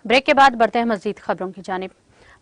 Break के बाद बढ़ते हैं मजीद खबरों की जानिब।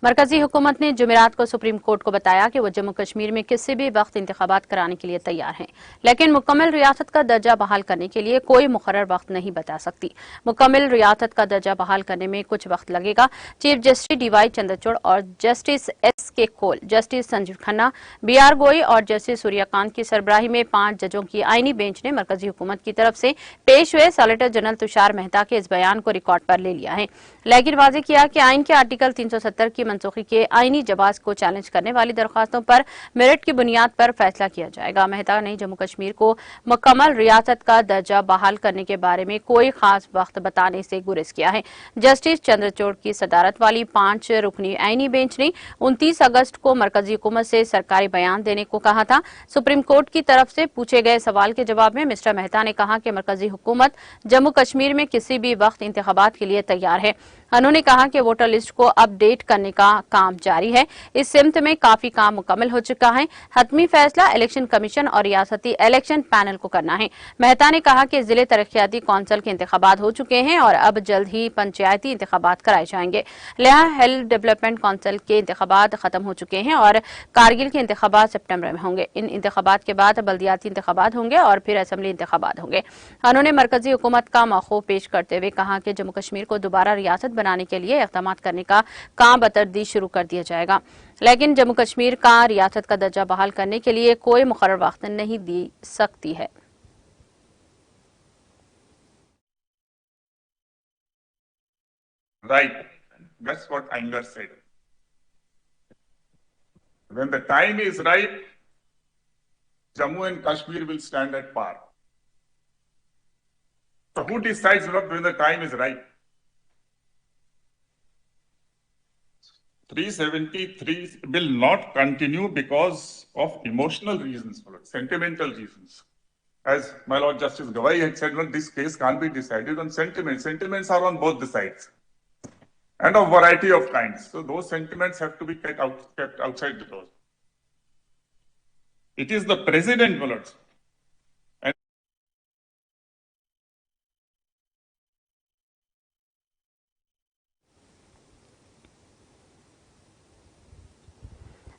मरकजी हुकूमत ने जुमेरात को सुप्रीम कोर्ट को बताया कि वो जम्मू कश्मीर में किसी भी वक्त इंतखाबात कराने के लिए तैयार हैं, लेकिन मुकम्मल रियासत का दर्जा बहाल करने के लिए कोई मुकर्रर वक्त नहीं बता सकती। मुकम्मल रियासत का दर्जा बहाल करने में कुछ वक्त लगेगा। चीफ जस्टिस डीवाई चंद्रचूड़ और justice SK. Kaul, justice Sanjiv Khanna, BR. Gavai और जस्टिस सूर्यकांत की सरबराही में 5 जजों की आईनी बेंच ने मरकजी हुकूमत की तरफ से पेश हुए सॉलिसिटर जनरल तुषार मेहता के इस बयान को रिकॉर्ड पर ले लिया है, लेकिन वाज़ेह किया कि आइन के आर्टिकल 370 की मनसूखी के आईनी जवाज को चैलेंज करने वाली दरखास्तों पर मेरिट की बुनियाद पर फैसला किया जाएगा। मेहता ने जम्मू कश्मीर को मुकम्मल रियासत का दर्जा बहाल करने के बारे में कोई खास वक्त बताने से गुरेज किया है। जस्टिस चंद्रचूड़ की सदारत वाली 5 रुकनी आईनी बेंच ने 29 अगस्त को मरकजी हुकूमत से सरकारी बयान देने को कहा था। सुप्रीम कोर्ट की तरफ से पूछे गए सवाल के जवाब में मिस्टर मेहता ने कहा कि मरकजी हुकूमत जम्मू कश्मीर में किसी भी वक्त इंतखाबात के लिए तैयार है। उन्होंने कहा कि वोटर लिस्ट को अपडेट करने का काम जारी है। इस सिमत में काफी काम मुकम्मल हो चुका है। हतमी फैसला इलेक्शन कमीशन और रियासती इलेक्शन पैनल को करना है। मेहता ने कहा कि जिले तरक्याती कौंसिल के इंतखाबात हो चुके हैं और अब जल्द ही पंचायती इंतखाबात कराए जाएंगे। लेहा हेल्थ डेवलपमेंट कौंसिल के इंतखाबात खत्म हो चुके हैं और कारगिल के इंतखाबात सितंबर में होंगे। इन इंतखाबात के बाद बल्दियाती इंतखाबात होंगे और फिर असेंबली इंतखाबात होंगे। उन्होंने मरकजी हुकूमत का मौक़िफ़ पेश करते हुए कहा कि जम्मू कश्मीर को दोबारा रियासत बनाने के लिए इक़दाम करने का काम बतरतीब शुरू कर दिया जाएगा, लेकिन जम्मू कश्मीर का रियासत का दर्जा बहाल करने के लिए कोई मुकर्रर वक्त नहीं दी सकती है। Right. That's what Anger said. When the time is right, Jammu and Kashmir will stand at par. So who decides when the time is right? 373 will not continue because of emotional reasons, sentimental reasons. As my Lord Justice Gawai had said, this case can't be decided on sentiments. Sentiments are on both the sides and of variety of kinds. So those sentiments have to be kept outside the door. It is the president, my lords.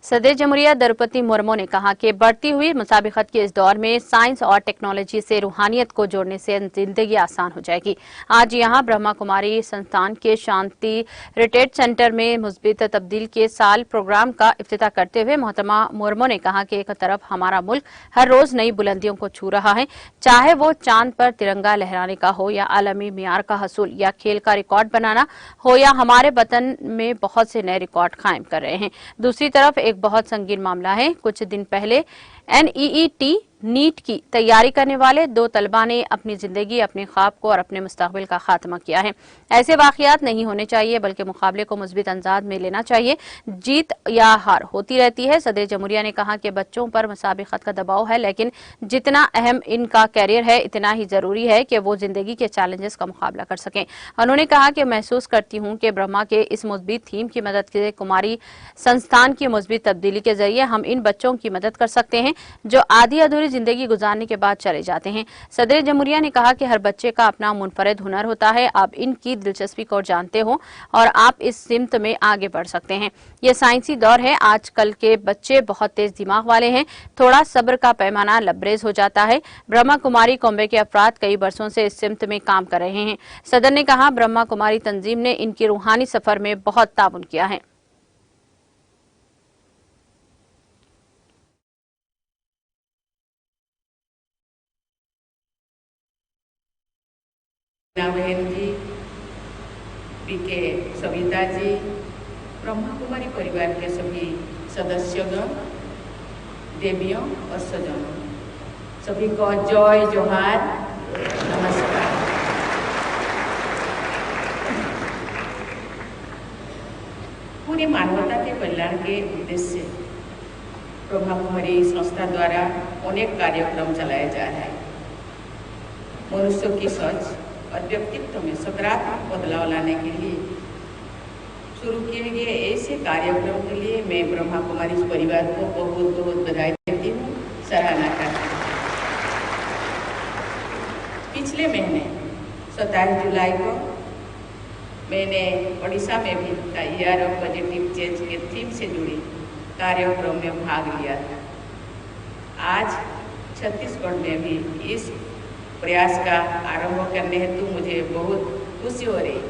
सदर जमहूरिया द्रौपदी मुर्मू ने कहा कि बढ़ती हुई मुसाबिकत के इस दौर में साइंस और टेक्नोलॉजी से रूहानियत को जोड़ने से जिंदगी आसान हो जाएगी। आज यहां ब्रह्मा कुमारी संस्थान के शांति रिट्रीट सेंटर में मुस्बित तब्दील के साल प्रोग्राम का इफ्तिताह करते हुए मोहतरमा मुर्मू ने कहा कि एक तरफ हमारा मुल्क हर रोज नई बुलंदियों को छू रहा है, चाहे वो चांद पर तिरंगा लहराने का हो या आलमी मियार का हसूल या खेल का रिकॉर्ड बनाना हो या हमारे वतन में बहुत से नए रिकॉर्ड कायम कर रहे हैं। दूसरी तरफ एक बहुत संगीन मामला है। कुछ दिन पहले NEET नीट की तैयारी करने वाले 2 तलबा ने अपनी जिंदगी, अपने ख्वाब को और अपने मुस्तकबिल का खात्मा किया है। ऐसे वाकयात नहीं होने चाहिए, बल्कि मुकाबले को मुस्बित अंदाज में लेना चाहिए। जीत या हार होती रहती है। सदर जमहूरिया ने कहा कि बच्चों पर मुसाबिकत का दबाव है, लेकिन जितना अहम इनका कैरियर है, इतना ही जरूरी है कि वो जिंदगी के चैलेंजेस का मुकाबला कर सकें। उन्होंने कहा कि महसूस करती हूँ कि ब्रह्मा के इस मुस्बित थीम की मदद से कुमारी संस्थान की मुस्बित तब्दीली के जरिए हम इन बच्चों की मदद कर सकते हैं जो आधी अधूरी जिंदगी गुजारने के बाद चले जाते हैं। सदर जमहूरिया ने कहा कि हर बच्चे का अपना मुनफरद हुनर होता है। आप इनकी दिलचस्पी को जानते हो और आप इस सिमत में आगे बढ़ सकते हैं। ये साइंसी दौर है। आजकल के बच्चे बहुत तेज दिमाग वाले हैं। थोड़ा सब्र का पैमाना लबरेज हो जाता है। ब्रह्मा कुमारी कौमे के अफराद कई बरसों से इस सिमत में काम कर रहे हैं। सदर ने कहा ब्रह्मा कुमारी तंजीम ने इनकी रूहानी सफर में बहुत ताउन किया है। बहन जी, पीके सविता जी, ब्रह्मा कुमारी परिवार के सभी सदस्यगण, देवियों और सजनों, सभी को जय जोहार, नमस्कार। पूरी मानवता के कल्याण के उद्देश्य से ब्रह्मा कुमारी संस्था द्वारा अनेक कार्यक्रम चलाए जा रहे हैं। मनुष्य की सोच और व्यक्तित्व में सकारात्मक बदलाव लाने के लिए शुरू किए गए ऐसे कार्यक्रम के लिए मैं ब्रह्मा कुमारी परिवार को बहुत बहुत बधाई देती हूँ, सराहना करती हूँ। पिछले महीने 27 जुलाई को मैंने ओडिशा में भी the year of positive change के थीम से जुड़ी कार्यक्रम में भाग लिया था। आज छत्तीसगढ़ में भी इस प्रयास का आरंभ करने हेतु मुझे बहुत खुशी हो रही है।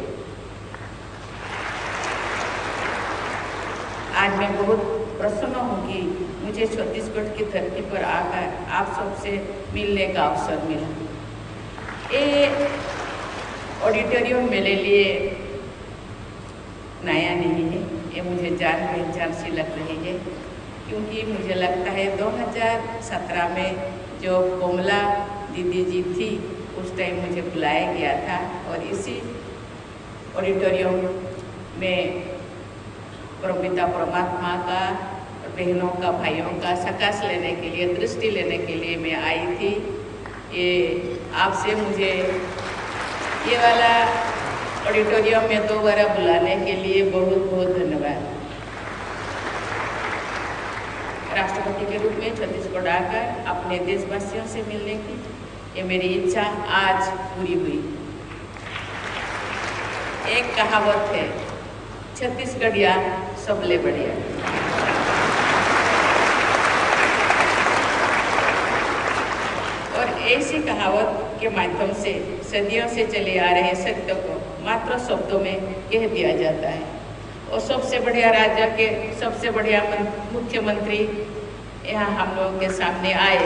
आज मैं बहुत प्रसन्न हूँ कि मुझे छत्तीसगढ़ की धरती पर आकर आप सबसे मिलने का अवसर मिला। ये ऑडिटोरियम मेरे लिए नया नहीं है, ये मुझे जान पहचान सी लग रही है, क्योंकि मुझे लगता है 2017 में जो कोमला दीदी जी थी उस टाइम मुझे बुलाया गया था और इसी ऑडिटोरियम में परमपिता परमात्मा का, बहनों का, भाइयों का सकाश लेने के लिए, दृष्टि लेने के लिए मैं आई थी। ये आपसे मुझे ये वाला ऑडिटोरियम में 2 बार बुलाने के लिए बहुत बहुत धन्यवाद। राष्ट्रपति के रूप में छत्तीसगढ़ आकर अपने देशवासियों से मिलने की ये मेरी इच्छा आज पूरी हुई। एक कहावत है, छत्तीसगढ़िया सबले बढ़िया। और ऐसी कहावत के माध्यम से सदियों से चले आ रहे सत्य को मात्र शब्दों में कह दिया जाता है। और सबसे बढ़िया राज्य के सबसे बढ़िया मुख्यमंत्री यहाँ हम लोगों के सामने हैं।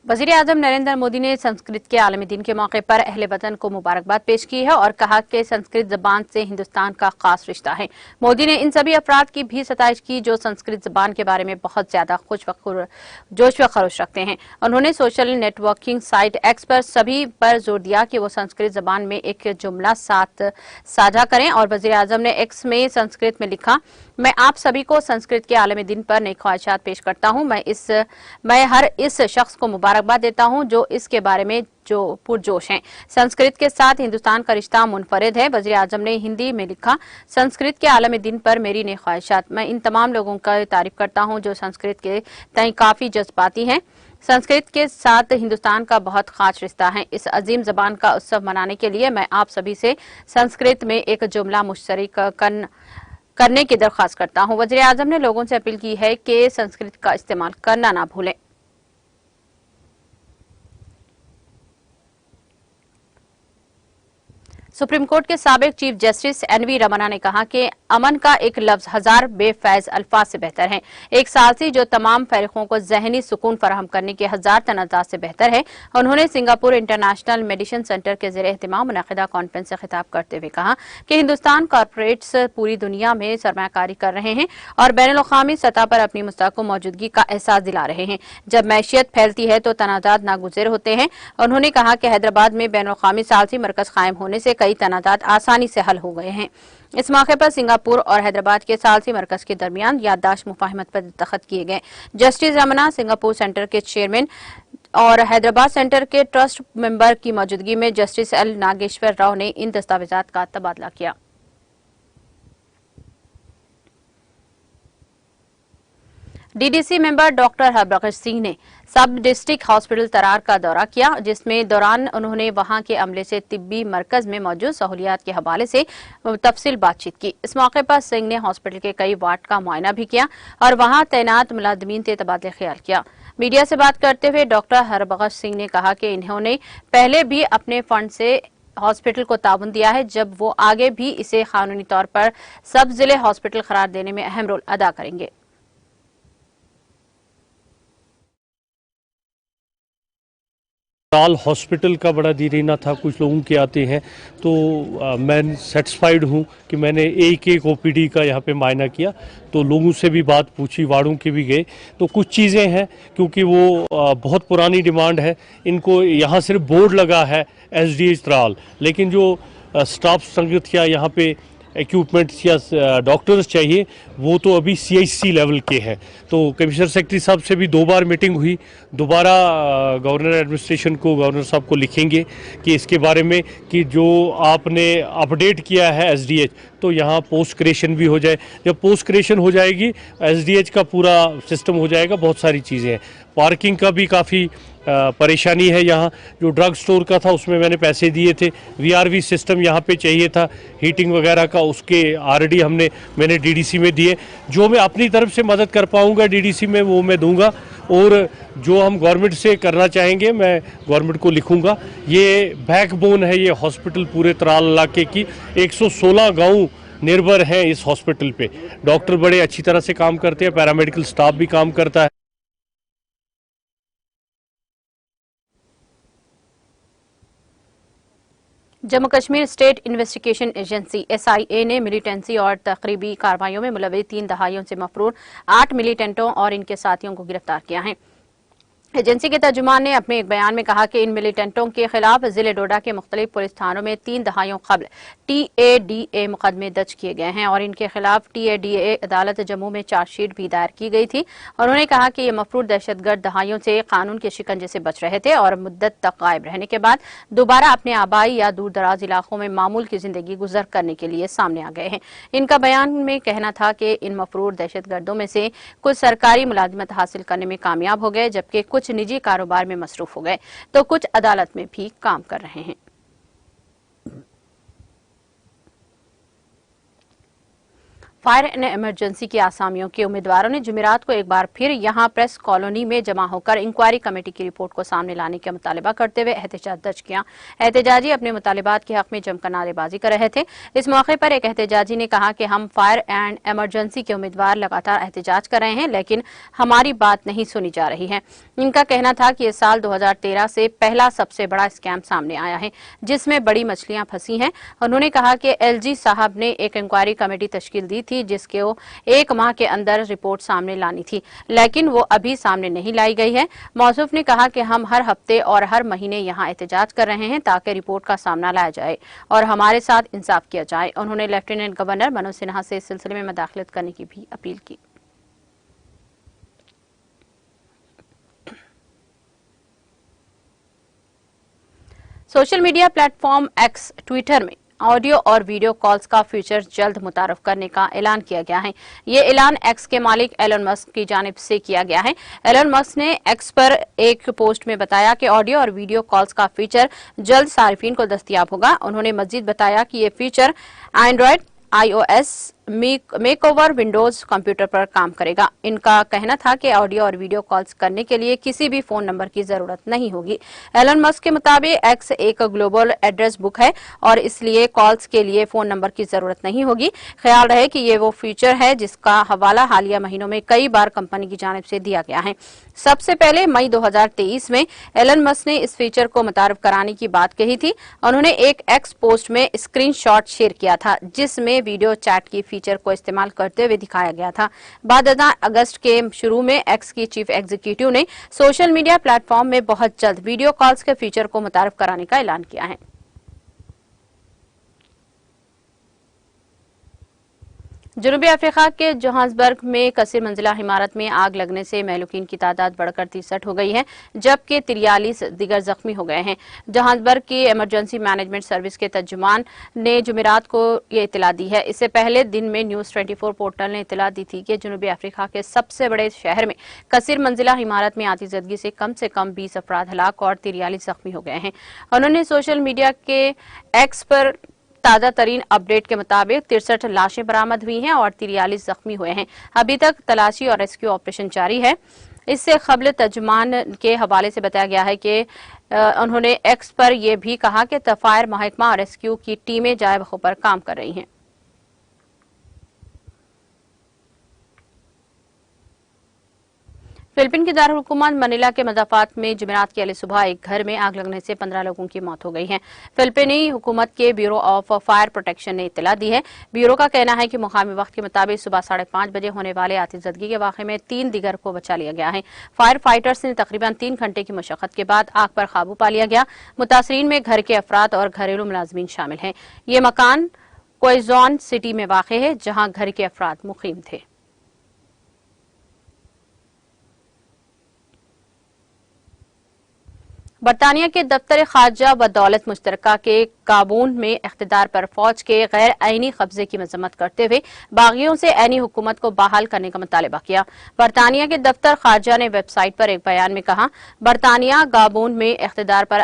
वज़ीर आज़म नरेंद्र मोदी ने संस्कृत के आलमी दिन के मौके पर अहले वतन को मुबारकबाद पेश की है और कहा कि संस्कृत ज़बान से हिंदुस्तान का खास रिश्ता है। मोदी ने इन सभी अफराद की भी सताइश की जो संस्कृत ज़बान के बारे में बहुत ज्यादा जोश व खरोश रखते हैं। उन्होंने सोशल नेटवर्किंग साइट एक्स पर सभी पर जोर दिया कि वो संस्कृत ज़बान में एक जुमला साथ साझा करें और वज़ीर आज़म ने एक्स में संस्कृत में लिखा, मैं आप सभी को संस्कृत के आलमी दिन पर नई ख्वाहिशात पेश करता हूं। मैं हर इस शख्स को मुबारकबाद देता हूं जो इसके बारे में जो पुरजोश हैं। संस्कृत के साथ हिंदुस्तान का रिश्ता मुनफरिद है। वज़ीर आज़म ने हिंदी में लिखा, संस्कृत के आलमी दिन पर मेरी नई ख्वाहिशात। मैं इन तमाम लोगों का तारीफ करता हूं जो संस्कृत के तय काफी जज्बाती हैं। संस्कृत के साथ हिंदुस्तान का बहुत खास रिश्ता है। इस अजीम जबान का उत्सव मनाने के लिए मैं आप सभी से संस्कृत में एक जुमला मुश्तरक करने की दरख्वास्त करता हूं। वज़ीर आज़म ने लोगों से अपील की है कि संस्कृत का इस्तेमाल करना ना भूलें। सुप्रीम कोर्ट के साबिक चीफ जस्टिस एनवी रमन्ना ने कहा कि अमन का एक लफ्ज 1000 बेफैज अल्फाज से बेहतर है। एक सालसी जो तमाम फरीकों को जहनी सुकून फराहम करने के 1000 तनाज़ात से बेहतर है। उन्होंने सिंगापुर इंटरनेशनल मेडिसिन सेंटर के ज़ेरे एहतिमाम मुनक़िदा कॉन्फ्रेंस से खिताब करते हुए कहा कि हिंदुस्तान कॉरपोरेट्स पूरी दुनिया में सरमायाकारी कर रहे हैं और बैनुल-अक़वामी सतह पर अपनी मुस्तक़िल मौजूदगी का एहसास दिला रहे हैं। जब मैशियत फैलती है तो तनाज़ात नागुज़िर होते हैं। उन्होंने कहा कि हैदराबाद में बैनुल-अक़वामी सालसी मरकज़ कायम होने से कई तनाज़ात आसानी से हल हो गए हैं। इस मौके पर सिंगापुर और हैदराबाद के सालसी मरकज के दरमियान याददाश्त मुफाहमत पर दस्तखत किए गए। जस्टिस रमन्ना सिंगापुर सेंटर के चेयरमैन और हैदराबाद सेंटर के ट्रस्ट मेंबर की मौजूदगी में जस्टिस एल नागेश्वर राव ने इन दस्तावेजात का तबादला किया। DDC member doctor Harbakhsh Singh ने सब डिस्ट्रिक्ट हॉस्पिटल तरार का दौरा किया, जिसमें दौरान उन्होंने वहां के अमले से तिब्बी मरकज में मौजूद सहूलियात के हवाले से तफसील बातचीत की। इस मौके पर सिंह ने हॉस्पिटल के कई वार्ड का मुआयना भी किया और वहां तैनात मुलाजमीन से तबादला ख्याल किया। मीडिया से बात करते हुए डॉक्टर हरबख्श सिंह ने कहा कि इन्होंने पहले भी अपने फंड से हॉस्पिटल को ताउन दिया है, जब वो आगे भी इसे कानूनी तौर पर सब जिले हॉस्पिटल करार देने में अहम रोल अदा करेंगे। ताल हॉस्पिटल का बड़ा दीरीना था, कुछ लोगों के आते हैं तो मैं सेटिस्फाइड हूँ कि मैंने एक ओपीडी का यहाँ पे मायना किया, तो लोगों से भी बात पूछी, वार्डों के भी गए, तो कुछ चीज़ें हैं क्योंकि वो बहुत पुरानी डिमांड है। इनको यहाँ सिर्फ बोर्ड लगा है SDH त्राल, लेकिन जो स्टाफ संगत या यहाँ पे इक्विपमेंट्स या डॉक्टर्स चाहिए वो तो अभी CHC लेवल के हैं। तो कमिश्नर सेक्रेटरी साहब से भी 2 बार मीटिंग हुई, दोबारा गवर्नर एडमिनिस्ट्रेशन को, गवर्नर साहब को लिखेंगे कि इसके बारे में कि जो आपने अपडेट किया है SDH तो यहाँ पोस्ट क्रिएशन भी हो जाए। जब पोस्ट क्रिएशन हो जाएगी एसडीएच का पूरा सिस्टम हो जाएगा। बहुत सारी चीज़ें हैं, पार्किंग का भी काफ़ी परेशानी है। यहाँ जो ड्रग स्टोर का था उसमें मैंने पैसे दिए थे, वीआरवी सिस्टम यहाँ पे चाहिए था हीटिंग वगैरह का, उसके ऑलरेडी मैंने डीडीसी में दिए। जो मैं अपनी तरफ से मदद कर पाऊँगा डीडीसी में वो मैं दूंगा, और जो हम गवर्नमेंट से करना चाहेंगे मैं गवर्नमेंट को लिखूंगा। ये बैकबोन है ये हॉस्पिटल पूरे त्राल इलाके की। 116 गांव निर्भर हैं इस हॉस्पिटल पे। डॉक्टर बड़े अच्छी तरह से काम करते हैं, पैरामेडिकल स्टाफ भी काम करता है। Jammu Kashmir state investigation agency SIA ने मिलिटेंसी और तकरीबी कार्रवाइयों में मुलविस 3 दहाइयों से मफरूर 8 मिलिटेंटों और इनके साथियों को गिरफ्तार किया है। एजेंसी के तर्जुमान ने अपने एक बयान में कहा कि इन मिलिटेंटों के खिलाफ जिले डोडा के मुख्तलिफ पुलिस थानों में 3 दहाइयों कबल टीएडीए मुकदमे दर्ज किए गए हैं और इनके खिलाफ टीएडीए अदालत जम्मू में चार्जशीट भी दायर की गई थी। उन्होंने कहा कि ये मफरूर दहशतगर्द दहाइयों से कानून के शिकंजे से बच रहे थे और मुद्दत तक गायब रहने के बाद दोबारा अपने आबाई या दूर दराज इलाकों में मामूल की जिंदगी गुजर करने के लिए सामने आ गए हैं। इनका बयान में कहना था कि इन मफरूर दहशतगर्दों में से कुछ सरकारी मुलाजिमत हासिल करने में कामयाब हो गए, जबकि कुछ निजी कारोबार में मसरूफ हो गए तो कुछ अदालत में भी काम कर रहे हैं। फायर एंड इमरजेंसी की आसामियों के उम्मीदवारों ने जुमेरात को एक बार फिर यहां प्रेस कॉलोनी में जमा होकर इंक्वायरी कमेटी की रिपोर्ट को सामने लाने का मुतालिबा करते हुए एहतजाज दर्ज किया। एहतजाजी अपने मुतालिबात के हक में जमकर नारेबाजी कर रहे थे। इस मौके पर एक एहतजाजी ने कहा कि हम फायर एंड इमरजेंसी के उम्मीदवार लगातार एहतजाज कर रहे हैं, लेकिन हमारी बात नहीं सुनी जा रही है। इनका कहना था कि इस साल 2013 से पहला सबसे बड़ा स्कैम सामने आया है जिसमें बड़ी मछलियां फंसी हैं। उन्होंने कहा कि एलजी साहब ने एक इंक्वायरी कमेटी तश्कील दी थी जिसके 1 माह के अंदर रिपोर्ट सामने लानी थी, लेकिन वो अभी सामने नहीं लाई गई है। मौसूफ ने कहा कि हम हर हफ्ते और हर महीने यहाँ एहतजाज कर रहे हैं ताकि रिपोर्ट का सामना लाया जाए और हमारे साथ इंसाफ किया जाए। उन्होंने लेफ्टिनेंट गवर्नर मनोज सिन्हा से इस सिलसिले में मुदाखलत करने की भी अपील की। Social media platform x Twitter में ऑडियो और वीडियो कॉल्स का फीचर जल्द मुतारफ करने का ऐलान किया गया है। ये ऐलान एक्स के मालिक एलन मस्क की जानिब से किया गया है। एलन मस्क ने एक्स पर एक पोस्ट में बताया कि ऑडियो और वीडियो कॉल्स का फीचर जल्द सार्फिन को दस्तयाब होगा। उन्होंने मजीद बताया कि ये feature Android, iOS, makeover Windows computer पर काम करेगा। इनका कहना था कि ऑडियो और वीडियो कॉल्स करने के लिए किसी भी फोन नंबर की जरूरत नहीं होगी। एलन मस्क के मुताबिक एक्स एक ग्लोबल एड्रेस बुक है और इसलिए कॉल्स के लिए फोन नंबर की जरूरत नहीं होगी। ख्याल रहे कि ये वो फीचर है जिसका हवाला हालिया महीनों में कई बार कंपनी की जानिब से दिया गया है। सबसे पहले मई 2023 में एलन मस्क ने इस फीचर को मुतारफ कराने की बात कही थी। उन्होंने एक एक्स पोस्ट में स्क्रीनशॉट शेयर किया था जिसमें वीडियो चैट की फीचर को इस्तेमाल करते हुए दिखाया गया था। बादशाह अगस्त के शुरू में एक्स की चीफ एग्जीक्यूटिव ने सोशल मीडिया प्लेटफॉर्म में बहुत जल्द वीडियो कॉल्स के फीचर को मुतारफ कराने का ऐलान किया है। जनूबी अफ्रीका के जोहान्सबर्ग में कसीर मंजिला इमारत में आग लगने से महलूकीन की तादाद बढ़कर 63 हो गई है, जबकि 43 दीगर जख्मी हो गए हैं। जोहान्सबर्ग की इमरजेंसी मैनेजमेंट सर्विस के तर्जुमान ने जुमेरात को ये इतला दी है। इससे पहले दिन में न्यूज 24 पोर्टल ने इतला दी थी कि जनूबी अफ्रीका के सबसे बड़े शहर में कसीर मंजिला इमारत में आतिशबाजी से कम 20 अफराद हलाक और 43 जख्मी हो गए हैं। उन्होंने सोशल मीडिया के एक्स पर ताजा तरीन अपडेट के मुताबिक 63 लाशें बरामद हुई हैं और 43 जख्मी हुए हैं। अभी तक तलाशी और रेस्क्यू ऑपरेशन जारी है। इससे कबल तर्जुमान के हवाले से बताया गया है कि उन्होंने एक्स पर यह भी कहा कि फायर महकमा और रेस्क्यू की टीमें जाए बखूबर काम कर रही हैं। फिलिपीन की दारुल हुकूमत मनीला के मजाफात में जुमेरात की सुबह एक घर में आग लगने से 15 लोगों की मौत हो गई है। फिलिपीनी हुकूमत के ब्यूरो ऑफ फायर प्रोटेक्शन ने इत्तला दी है। ब्यूरो का कहना है कि मुकामी वक्त के मुताबिक सुबह 5:30 बजे होने वाले आतिशबाजी के वाक़े में 3 दीगर को बचा लिया गया है। फायर फाइटर्स ने तकरीबन 3 घंटे की मशक्कत के बाद आग पर काबू पा लिया गया। मुतासरीन में घर के अफराद और घरेलू मुलाजमीन शामिल हैं। ये मकान क्वाइजॉन सिटी में वाक़ है जहां घर के अफराद मुकीम थे। बरतानिया के दफ्तर खारजा व दौलत मुश्तरका के काबून में इख्तिदार पर फौज के गैर आईनी कब्जे की मजम्मत करते हुए बागियों से आईनी हुकूमत को बहाल करने का मुतालबा किया। बरतानिया के दफ्तर खारजा ने वेबसाइट पर एक बयान में कहा, बरतानिया गाबून में इख्तिदार पर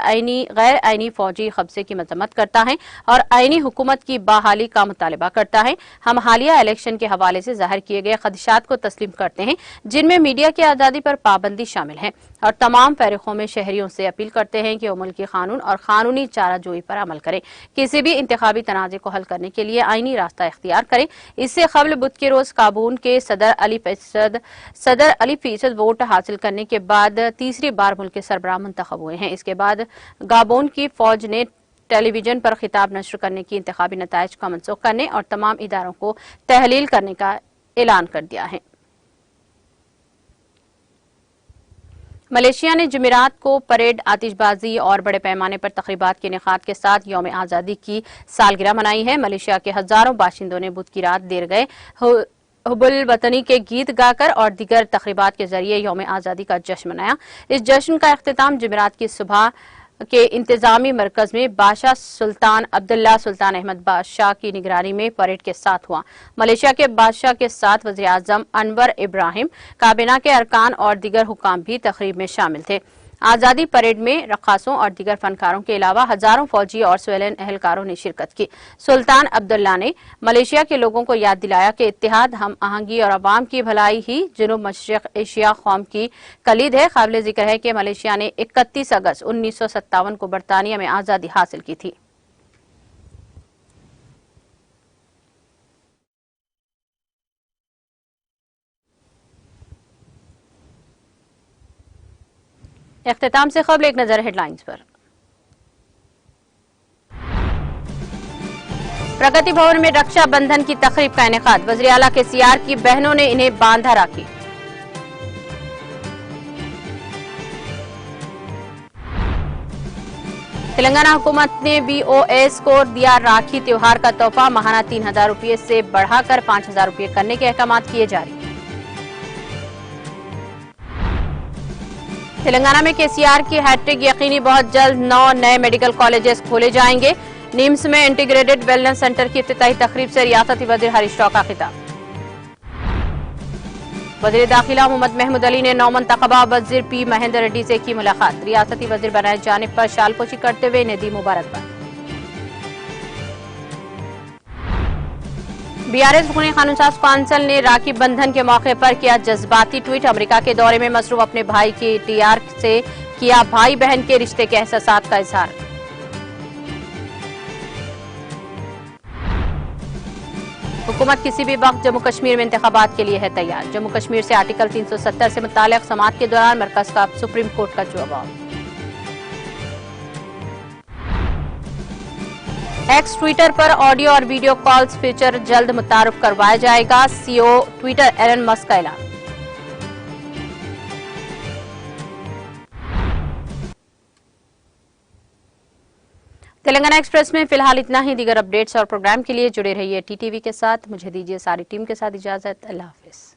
गैर आईनी फौजी कब्जे की मजम्मत करता है और आईनी हुकूमत की बहाली का मुतालबा करता है। हम हालिया इलेक्शन के हवाले से जाहिर किए गए खदशात को तस्लीम करते हैं, जिनमें मीडिया की आज़ादी पर पाबंदी शामिल है, और तमाम फरीकों में शहरियों से अपील करते हैं कि वो मुल्की कानून और कानूनी चाराजोई पर अमल करें, किसी भी इंतखाबी तनाज़े को हल करने के लिए आईनी रास्ता इख्तियार करें। इससे कबल बुध के रोज काबून के सदर अली फीसद वोट हासिल करने के बाद तीसरी बार मुल्क के सरबराह मुंतखब हुए हैं। इसके बाद गाबोन की फौज ने टेलीविजन पर खिताब नश्र करने की इंतखाबी नताइज का मनसूख करने और तमाम इदारों को तहलील करने का ऐलान कर दिया है। मलेशिया ने जुमेरात को परेड, आतिशबाजी और बड़े पैमाने पर तकरीबात के इनेकाद के साथ यौम आज़ादी की सालगिरह मनाई है। मलेशिया के हजारों बाशिंदों ने बुध की रात देर गए हुबुल वतनी के गीत गाकर और दीगर तकरीबात के जरिए यौम आज़ादी का जश्न मनाया। इस जश्न का अख्तिताम जुमेरात की सुबह के इंतजामी मरकज में बादशाह सुल्तान अब्दुल्ला सुल्तान अहमद बादशाह की निगरानी में परेड के साथ हुआ। मलेशिया के बादशाह के साथ वज़ीर आज़म अनवर इब्राहिम, काबीना के अरकान और दीगर हुकाम भी तकरीब में शामिल थे। आज़ादी परेड में रक्कासों और दीगर फनकारों के अलावा हजारों फौजी और सिविलियन एहलकारों ने शिरकत की। सुल्तान अब्दुल्ला ने मलेशिया के लोगों को याद दिलाया कि इत्तेहाद, हम आहंगी और अवाम की भलाई ही जनूब मशरिक एशिया कौम की कलीद है। काबिल जिक्र है कि मलेशिया ने 31 अगस्त 1957 को बरतानिया में आज़ादी हासिल की थी। इख्तिताम से क़ब्ल एक नजर हेडलाइंस पर। प्रगति भवन में रक्षाबंधन की तकरीब का इनेकाद, वज़ीर आला के सीआर की बहनों ने इन्हें बांधा राखी। तेलंगाना हुकूमत ने BOS को दिया राखी त्योहार का तोहफा, माहाना 3000 रुपये से बढ़ाकर 5000 रुपये करने के अहकाम किए जारी। तेलंगाना में केसीआर की हैट्रिक यकीनी, बहुत जल्द 9 नए मेडिकल कॉलेजेस खोले जाएंगे। निम्स में इंटीग्रेटेड वेलनेस सेंटर की इफ्तिताही तकरीब से रियासती वज़ीर हरीश राव का खिताब। वज़ीर दाखिला मोहम्मद महमूद अली ने नौमंतखबा वज़ीर P महेंद्र रेड्डी से की मुलाकात, रियासती वज़ीर बनाए जाने पर शालपोशी करते हुए ने दी मुबारकबाद। BRS रुकनी कानून साज कौंसिल ने राखी बंधन के मौके पर किया जज्बाती ट्वीट, अमेरिका के दौरे में मसरूफ अपने भाई की TR से किया भाई बहन के रिश्ते के एहसासात का इजहार। हुकूमत किसी भी वक्त जम्मू कश्मीर में इंतखाबात के लिए है तैयार, जम्मू कश्मीर से आर्टिकल 370 से मुताल्लिक समाअत के दौरान मरकज का सुप्रीम कोर्ट का जवाब। एक्स ट्विटर पर ऑडियो और वीडियो कॉल्स फीचर जल्द मुतारुफ करवाया जाएगा, CEO ट्विटर एलन मस्क का ऐलान। तेलंगाना एक्सप्रेस में फिलहाल इतना ही। दीगर अपडेट्स और प्रोग्राम के लिए जुड़े रहिए TTV के साथ। मुझे दीजिए सारी टीम के साथ इजाजत। अल्लाह हाफिज।